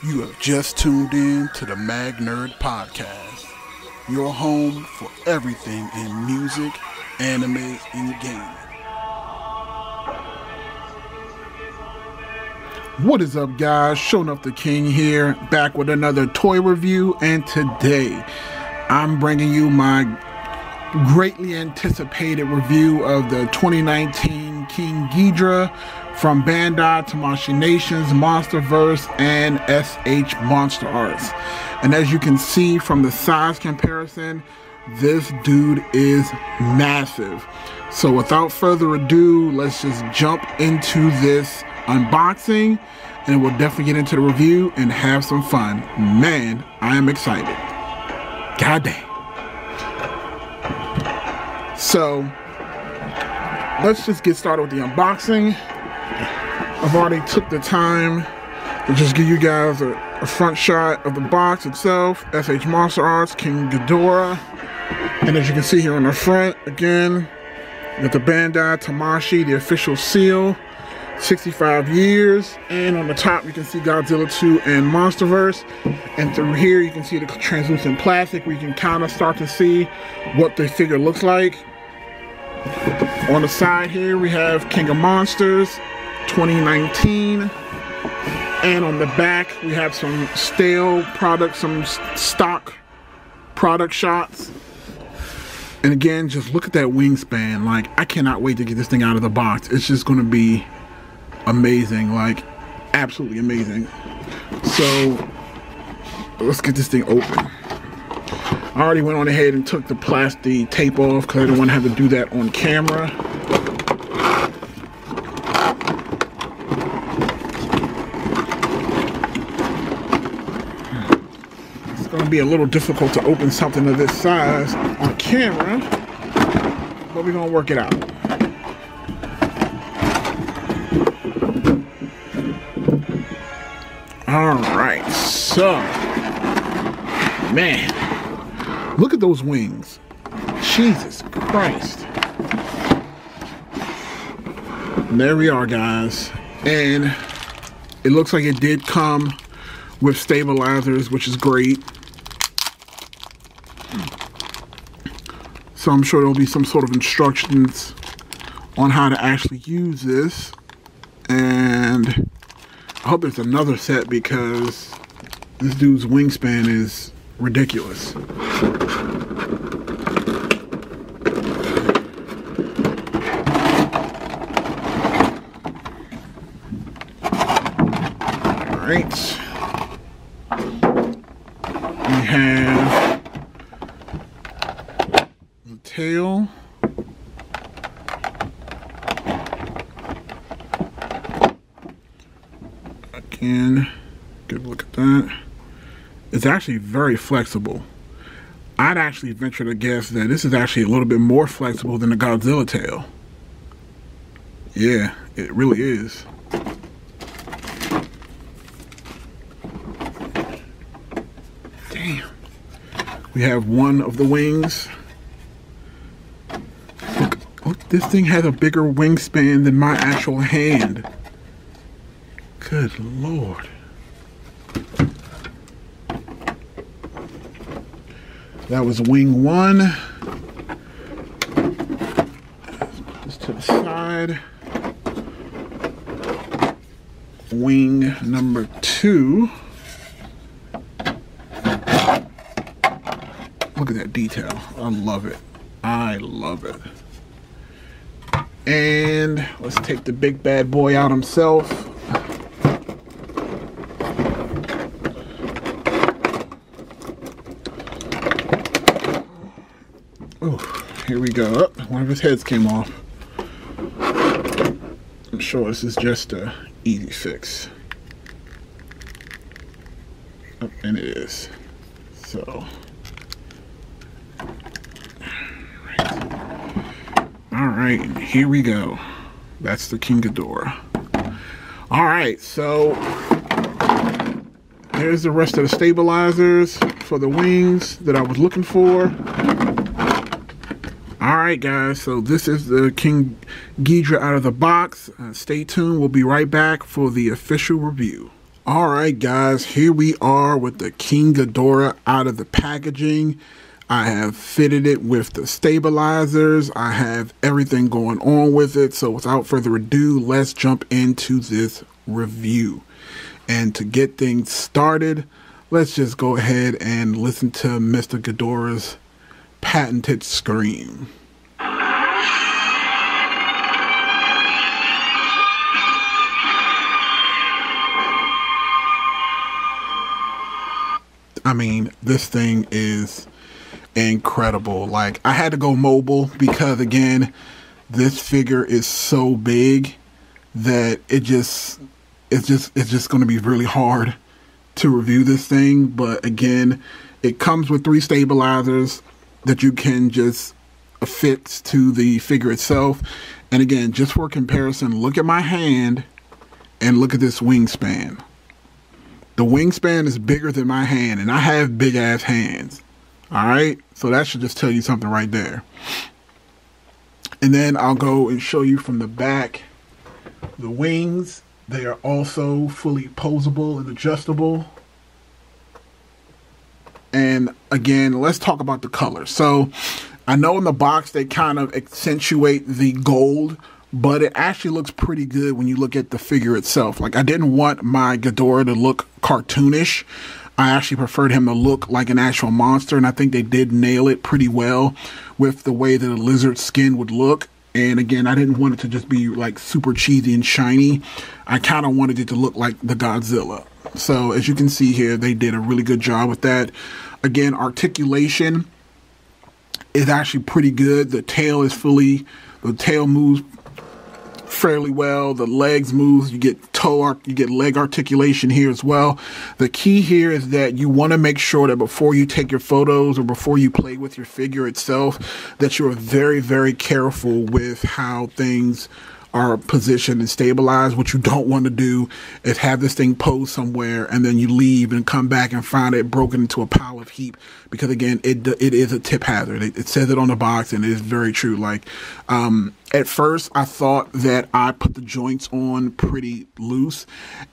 You have just tuned in to the Mag Nerd Podcast, your home for everything in music, anime, and gaming. What is up, guys? Showing up the King here, back with another toy review, and today I'm bringing you my greatly anticipated review of the 2019 King Ghidorah from Bandai Tamashii Nations, Monsterverse, and S.H.MonsterArts. And as you can see from the size comparison, this dude is massive. So without further ado, let's just jump into this unboxing, and we'll definitely get into the review and have some fun. Man, I am excited. God damn. So let's just get started with the unboxing. I've already took the time to just give you guys a front shot of the box itself. S.H.MonsterArts, King Ghidorah. And as you can see here on the front, again, with the Bandai Tamashii, the official seal, 65 years. And on the top, you can see Godzilla 2 and Monsterverse. And through here, you can see the translucent plastic where you can kind of start to see what the figure looks like. On the side here, we have King of Monsters 2019. And on the back, we have some stale products, some stock product shots. And again, just look at that wingspan. Like, I cannot wait to get this thing out of the box. It's just going to be amazing, like absolutely amazing. So let's get this thing open. I already went on ahead and took the plastic tape off because I didn't want to have to do that on camera. It's going to be a little difficult to open something of this size on camera, but we're going to work it out. Alright, so, man, look at those wings. Jesus Christ. And there we are, guys. And it looks like it did come with stabilizers, which is great. So I'm sure there'll be some sort of instructions on how to actually use this. And I hope there's another set because this dude's wingspan is ridiculous. Alright. We have the tail. Again, good look at that. It's actually very flexible. I'd actually venture to guess that this is actually a little bit more flexible than the Godzilla tail. Yeah, it really is. Damn. We have one of the wings. Look, this thing has a bigger wingspan than my actual hand. Good Lord. That was wing one. Put this to the side. Wing number two. Look at that detail. I love it. I love it. And let's take the big bad boy out himself. Here we go. Oh, one of his heads came off. I'm sure this is just a easy fix. Oh, and it is. So, all right, here we go. That's the King Ghidorah. All right, so there's the rest of the stabilizers for the wings that I was looking for. Alright guys, so this is the King Ghidorah out of the box. Stay tuned, we'll be right back for the official review. Alright guys, here we are with the King Ghidorah out of the packaging. I have fitted it with the stabilizers. I have everything going on with it. So without further ado, let's jump into this review. And to get things started, let's just go ahead and listen to Mr. Ghidorah's patented scream. I mean, this thing is incredible. Like, I had to go mobile because, again, this figure is so big that it's just going to be really hard to review this thing. But again, it comes with 3 stabilizers that you can just affix to the figure itself. And again, just for comparison, look at my hand and look at this wingspan. The wingspan is bigger than my hand, and I have big ass hands. Alright, so that should just tell you something right there. And then I'll go and show you from the back the wings. They are also fully posable and adjustable. And again, let's talk about the color. So I know in the box they kind of accentuate the gold, but it actually looks pretty good when you look at the figure itself. Like, I didn't want my Ghidorah to look cartoonish. I actually preferred him to look like an actual monster, and I think they did nail it pretty well with the way that a lizard skin would look. And again, I didn't want it to just be like super cheesy and shiny. I kind of wanted it to look like the Godzilla. So as you can see here, they did a really good job with that. Again, articulation is actually pretty good. The tail moves fairly well. The legs move. You get leg articulation here as well. The key here is that you want to make sure that before you take your photos or before you play with your figure itself, that you're very, very careful with how things are positioned and stabilized. What you don't want to do is have this thing posed somewhere and then you leave and come back and find it broken into a pile of heap, because again, it is a tip hazard. It says it on the box, and it is very true. Like, at first I thought that I put the joints on pretty loose,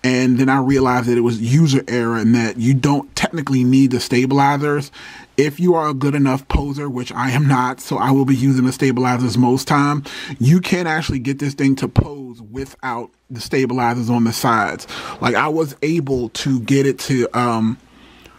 and then I realized that it was user error and that you don't technically need the stabilizers. If you are a good enough poser, which I am not, so I will be using the stabilizers most time, you can actually get this thing to pose without the stabilizers on the sides. Like, I was able to get it to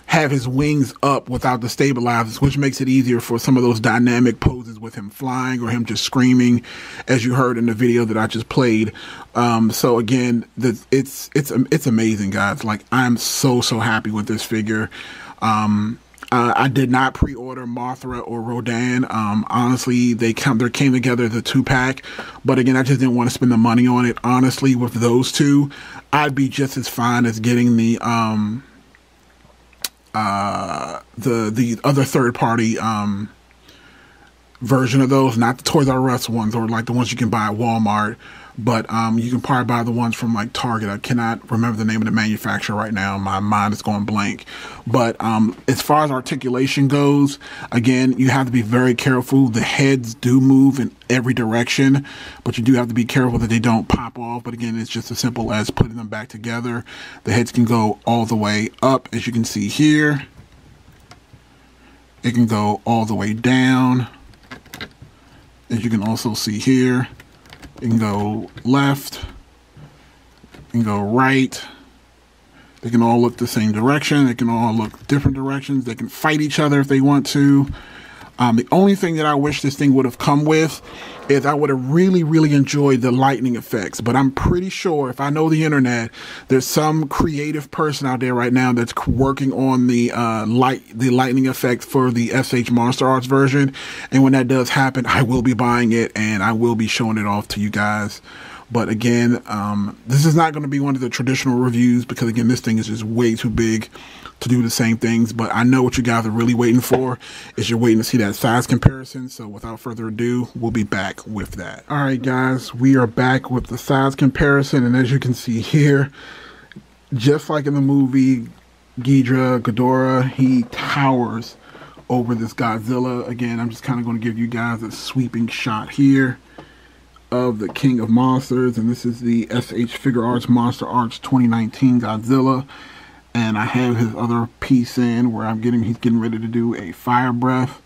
have his wings up without the stabilizers, which makes it easier for some of those dynamic poses with him flying or him just screaming, as you heard in the video that I just played. So again, it's amazing, guys. Like, I'm so happy with this figure. I did not pre-order Mothra or Rodan. Honestly, they came together as a 2-pack, but again, I just didn't want to spend the money on it. Honestly, with those two, I'd be just as fine as getting the other third-party version of those, not the Toys R Us ones or like the ones you can buy at Walmart, but you can probably buy the ones from like Target. I cannot remember the name of the manufacturer right now. My mind is going blank. But as far as articulation goes, again, you have to be very careful. The heads do move in every direction, but you do have to be careful that they don't pop off. But again, it's just as simple as putting them back together. The heads can go all the way up, as you can see here. It can go all the way down, as you can also see here. It can go left, it can go right. They can all look the same direction. They can all look different directions. They can fight each other if they want to. The only thing that I wish this thing would have come with is I would have really enjoyed the lightning effects. But I'm pretty sure, if I know the internet, there's some creative person out there right now that's working on the lightning effect for the S.H.MonsterArts version. And when that does happen, I will be buying it and I will be showing it off to you guys. But again, this is not going to be one of the traditional reviews because, again, this thing is just way too big to do the same things. But I know what you guys are really waiting for is you're waiting to see that size comparison. So without further ado, we'll be back with that. All right, guys, we are back with the size comparison. And as you can see here, just like in the movie Ghidorah, he towers over this Godzilla. Again, I'm just kind of going to give you guys a sweeping shot here of the King of Monsters, and this is the S.H. Figure Arts Monster Arts 2019 Godzilla. And I have his other piece in where he's getting ready to do a fire breath.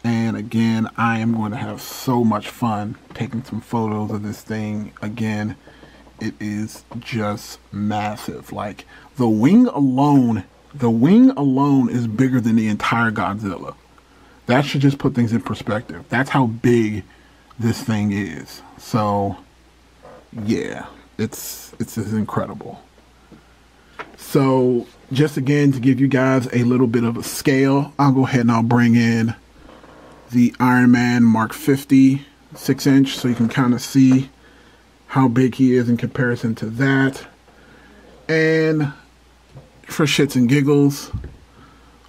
And again, I am going to have so much fun taking some photos of this thing. Again, it is just massive. Like, the wing alone is bigger than the entire Godzilla. That should just put things in perspective. That's how big this thing is. So yeah, it's incredible. So just again, to give you guys a little bit of a scale, I'll go ahead and I'll bring in the Iron Man Mark 50 6-inch so you can kind of see how big he is in comparison to that. And for shits and giggles,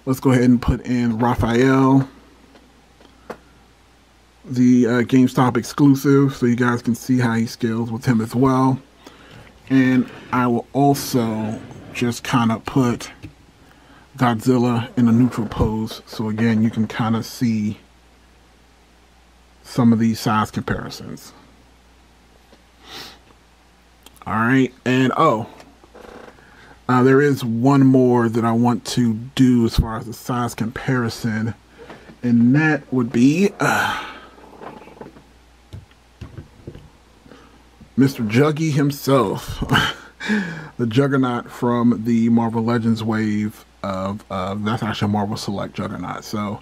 let's go ahead and put in Raphael, the GameStop exclusive, so you guys can see how he scales with him as well. And I will also just kind of put Godzilla in a neutral pose, so again you can kind of see some of these size comparisons. Alright, and there is one more that I want to do as far as the size comparison, and that would be Mr. Juggy himself. The Juggernaut from the Marvel Legends wave of, that's actually a Marvel Select Juggernaut. So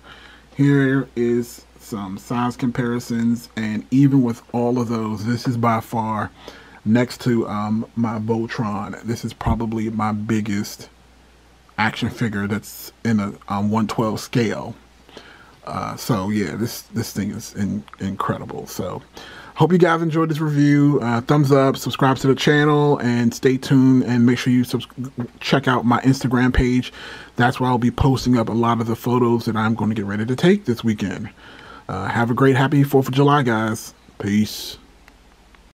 here is some size comparisons, and even with all of those, this is by far, next to my Voltron, this is probably my biggest action figure that's in a 1/12 scale. So yeah, this thing is incredible. So hope you guys enjoyed this review. Thumbs up, subscribe to the channel, and stay tuned, and make sure you check out my Instagram page. That's where I'll be posting up a lot of the photos that I'm going to get ready to take this weekend. Have a great, happy 4th of July, guys. Peace.